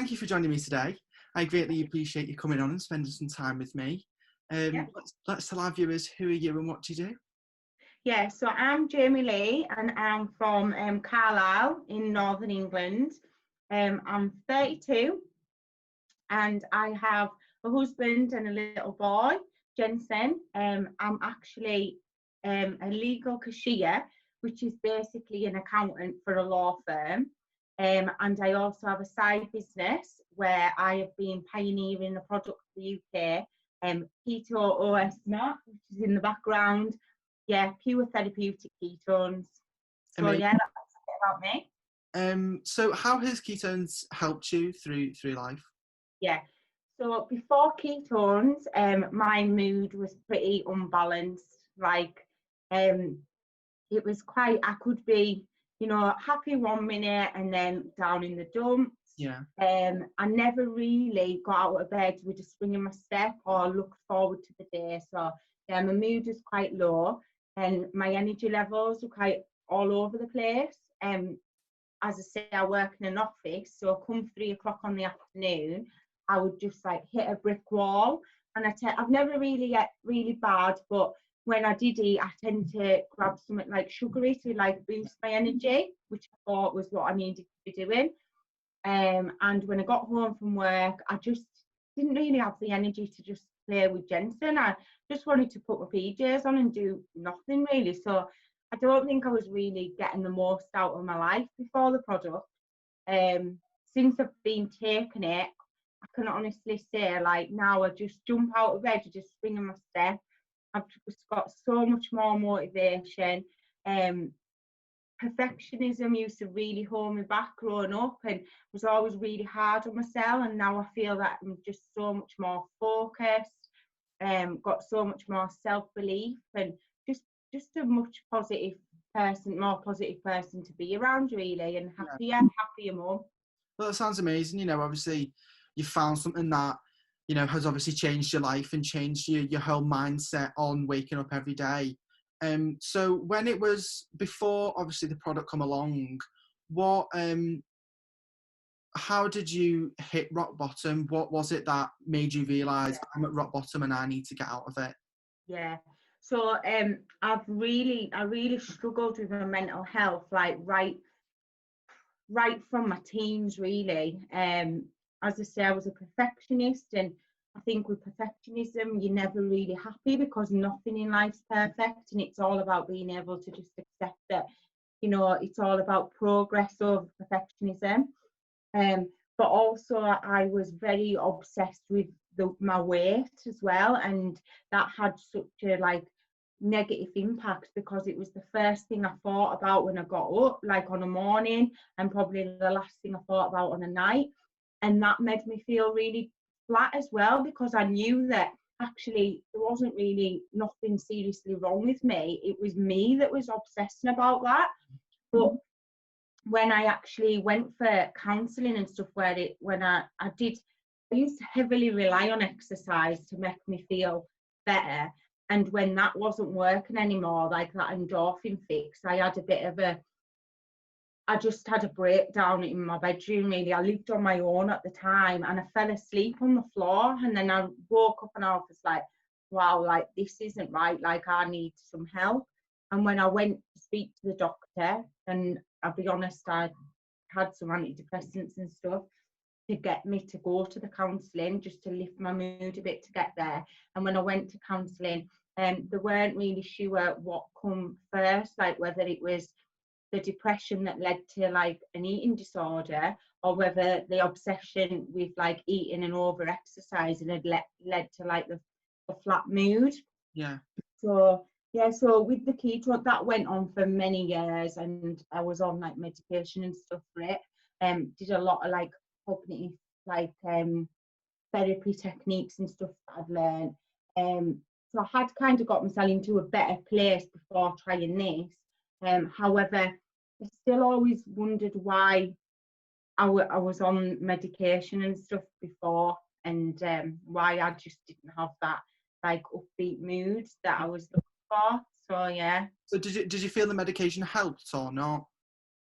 thank you for joining me today. I greatly appreciate you coming on and spending some time with me. Let's tell our viewers, who are you and what do you do? Yeah, so I'm Jamie Lee and I'm from Carlisle in Northern England. I'm 32 and I have a husband and a little boy, Jensen. I'm actually a legal cashier, which is basically an accountant for a law firm. And I also have a side business where I have been pioneering the product for the UK, Ketones, which is in the background. Yeah, pure therapeutic ketones. So Amazing. yeah, that's a bit about me. So how has ketones helped you through life? Yeah. So before ketones, my mood was pretty unbalanced. Like, it was quite. I could be, happy one minute and then down in the dumps. Yeah. I never really got out of bed with a spring in my step or looked forward to the day. So yeah, my mood was quite low and my energy levels were quite all over the place. As I say, I work in an office, so come 3 o'clock on the afternoon, I would just like hit a brick wall. And I've never really get really bad, but when I did eat, I tend to grab something like sugary to like boost my energy, which I thought was what I needed to be doing. And when I got home from work, I just didn't really have the energy to just play with Jensen. I just wanted to put my PJs on and do nothing really. So I don't think I was really getting the most out of my life before the product. Since I've been taking it, I can honestly say, like, now I just jump out of bed, I just spring in my step. I've just got so much more motivation. Perfectionism used to really hold me back growing up and was always really hard on myself, and now I feel that I'm just so much more focused, got so much more self-belief and just a much more positive person to be around really, and happier mum. Well, that sounds amazing. Obviously you found something that has obviously changed your life and changed your whole mindset on waking up every day. So when it was before obviously the product come along, how did you hit rock bottom? What was it that made you realise I'm at rock bottom and I need to get out of it? Yeah. So I really struggled with my mental health, like right from my teens really. As I say, I was a perfectionist, and I think with perfectionism you're never really happy because nothing in life's perfect, and it's all about being able to just accept that it's all about progress over perfectionism. But also I was very obsessed with my weight as well, and that had such a negative impact because it was the first thing I thought about when I got up, like on a morning, and probably the last thing I thought about on a night. And that made me feel really flat as well, because I knew that actually there wasn't really nothing seriously wrong with me. It was me that was obsessing about that. But when I actually went for counselling and stuff, I used to heavily rely on exercise to make me feel better. And when that wasn't working anymore, like that endorphin fix, I just had a breakdown in my bedroom really. I lived on my own at the time and I fell asleep on the floor, and then I woke up and I was like, wow, like this isn't right, like I need some help. And when I went to speak to the doctor, and I'll be honest, I had some antidepressants and stuff to get me to go to the counselling, just to lift my mood a bit to get there. And when I went to counselling, they weren't really sure what come first, like whether it was the depression that led to like an eating disorder, or whether the obsession with like eating and over exercising had led to like the flat mood. Yeah. So with the keto, that went on for many years, and I was on like medication and stuff for it. Did a lot of like cognitive therapy techniques and stuff that I'd learned. So I had kind of got myself into a better place before trying this. However, I still always wondered why I was on medication and stuff before, and why I just didn't have that like upbeat mood that I was looking for. So yeah. So did you feel the medication helped or not?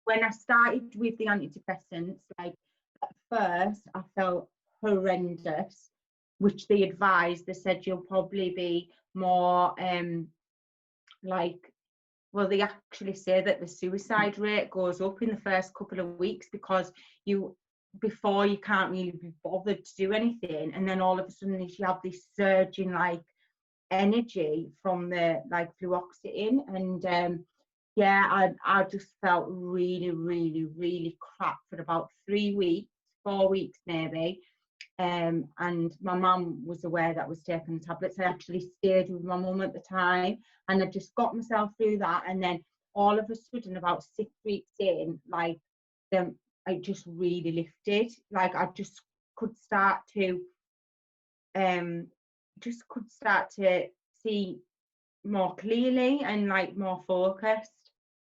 When I started with the antidepressants, like At first, I felt horrendous, which they advised. They said you'll probably be more like, well, they actually say that the suicide rate goes up in the first couple of weeks because before you can't really be bothered to do anything, and then all of a sudden you have this surge in like energy from the like fluoxetine, and I just felt really, really, really crap for about 3 weeks, 4 weeks maybe. And my mum was aware that I was taking the tablets. I actually stayed with my mum at the time, and I just got myself through that. And then all of a sudden, about 6 weeks in, like, it just really lifted. Like, I just could start to see more clearly and like more focused.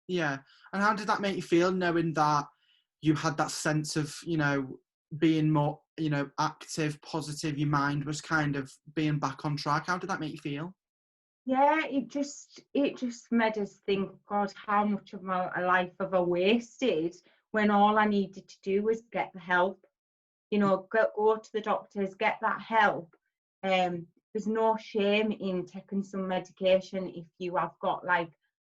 Yeah. And how did that make you feel, knowing that you had that sense of, being more, active, positive, your mind was kind of being back on track? How did that make you feel? Yeah, it just made us think, God, how much of my life have I wasted when all I needed to do was get the help. Go to the doctors, get that help. There's no shame in taking some medication if you have got like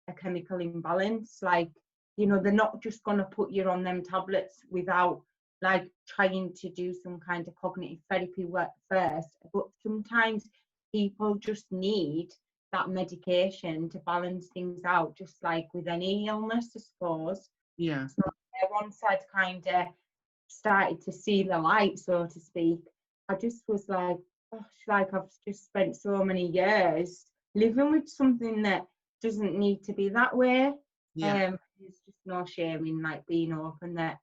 a chemical imbalance. Like, they're not just going to put you on them tablets without like trying to do some kind of cognitive therapy work first. But sometimes people just need that medication to balance things out, just like with any illness, I suppose. Yeah. So once I'd kind of started to see the light, so to speak, I just was like, gosh, like I've just spent so many years living with something that doesn't need to be that way. Yeah. There's just no shame in like being open that,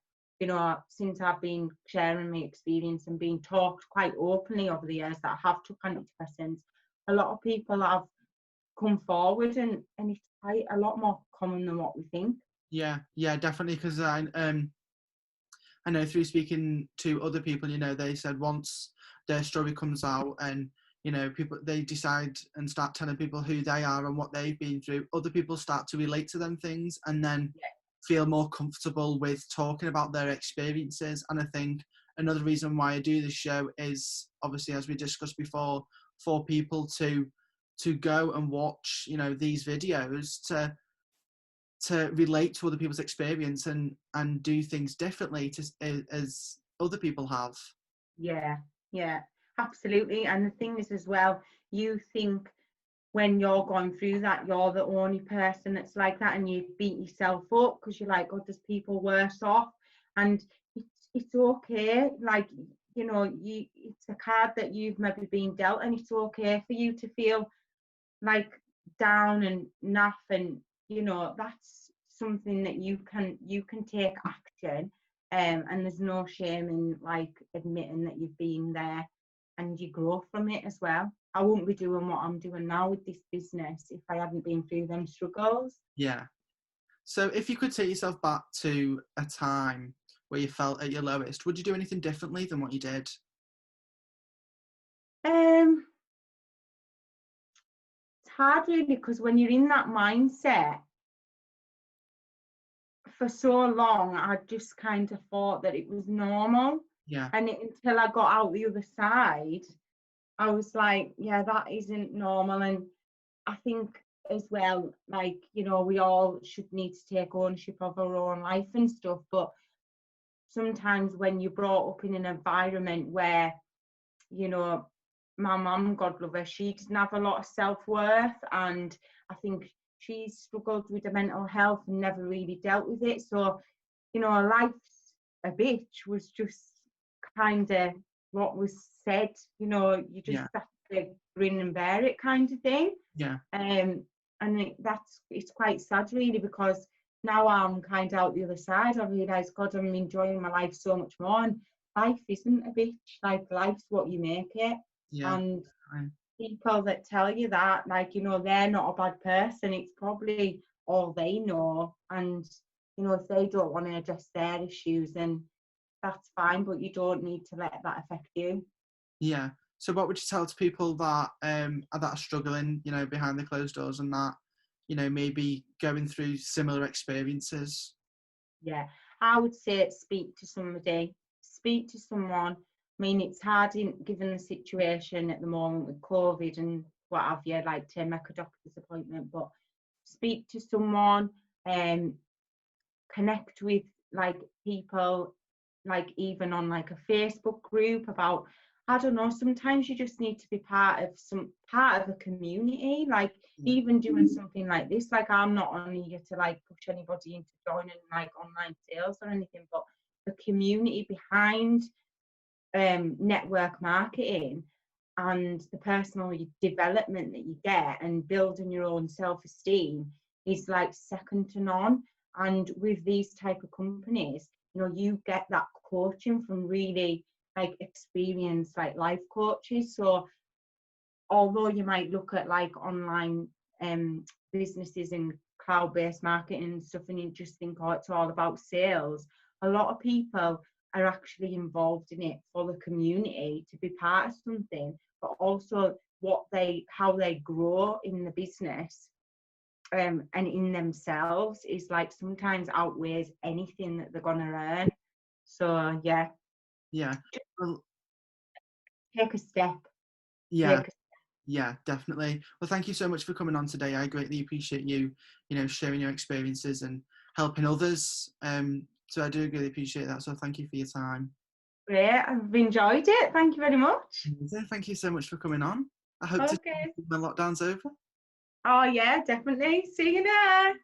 since I've been sharing my experience and being talked quite openly over the years that I have took antidepressants, a lot of people have come forward, and it's quite a lot more common than what we think. Yeah, definitely. Because I know through speaking to other people, they said once their story comes out and, people, they decide and start telling people who they are and what they've been through, other people start to relate to them things and then feel more comfortable with talking about their experiences. And I think another reason why I do this show is, obviously, as we discussed before, for people to go and watch, these videos to relate to other people's experience and do things differently as other people have. Yeah, absolutely. And the thing is as well, you think when you're going through that, you're the only person that's like that, and you beat yourself up because you're like, oh, there's people worse off. And it's okay. Like, it's a card that you've maybe been dealt, and it's okay for you to feel like down and naff, and that's something that you can take action, and there's no shame in like admitting that you've been there, and you grow from it as well. I wouldn't be doing what I'm doing now with this business if I hadn't been through them struggles. Yeah. So if you could take yourself back to a time where you felt at your lowest, would you do anything differently than what you did? It's hard really, because when you're in that mindset for so long, I just kind of thought that it was normal. Yeah. And until I got out the other side, I was like, yeah, that isn't normal. And I think as well, like, we all should need to take ownership of our own life and stuff. But sometimes when you're brought up in an environment where, my mum, God love her, she doesn't have a lot of self-worth, and I think she struggled with the mental health and never really dealt with it. So, life's a bitch was just kind of what was said. You just have to grin and bear it, kind of thing. Yeah. And it's quite sad really, because now I'm kind of out the other side. I realise, God, I'm enjoying my life so much more, and life isn't a bitch. Like, life's what you make it. Yeah. And people that tell you that, like, they're not a bad person, it's probably all they know. And if they don't want to address their issues, then that's fine, but you don't need to let that affect you. Yeah. So what would you tell to people that are struggling, behind the closed doors, and that, maybe going through similar experiences? Yeah, I would say speak to somebody, speak to someone. I mean, it's hard given the situation at the moment with COVID and what have you, like to make a doctor's appointment, but speak to someone and connect with like people, like even on like a Facebook group about, I don't know, sometimes you just need to be part of a community, like even doing something like this. Like, I'm not only here to like push anybody into joining like online sales or anything, but the community behind network marketing and the personal development that you get and building your own self-esteem is like second to none. And with these type of companies, you know, you get that coaching from really like experienced like life coaches. So although you might look at like online businesses and cloud-based marketing and stuff and you just think, oh, it's all about sales, a lot of people are actually involved in it for the community, to be part of something, but also how they grow in the business and in themselves is like sometimes outweighs anything that they're gonna earn. So yeah, Well, take a step. yeah, yeah, definitely. Well, thank you so much for coming on today. I greatly appreciate you, you know, sharing your experiences and helping others. So I do really appreciate that. So thank you for your time. Great, I've enjoyed it. Thank you very much. Thank you so much for coming on. I hope to see you when the lockdown's over. Oh yeah, definitely. See you there.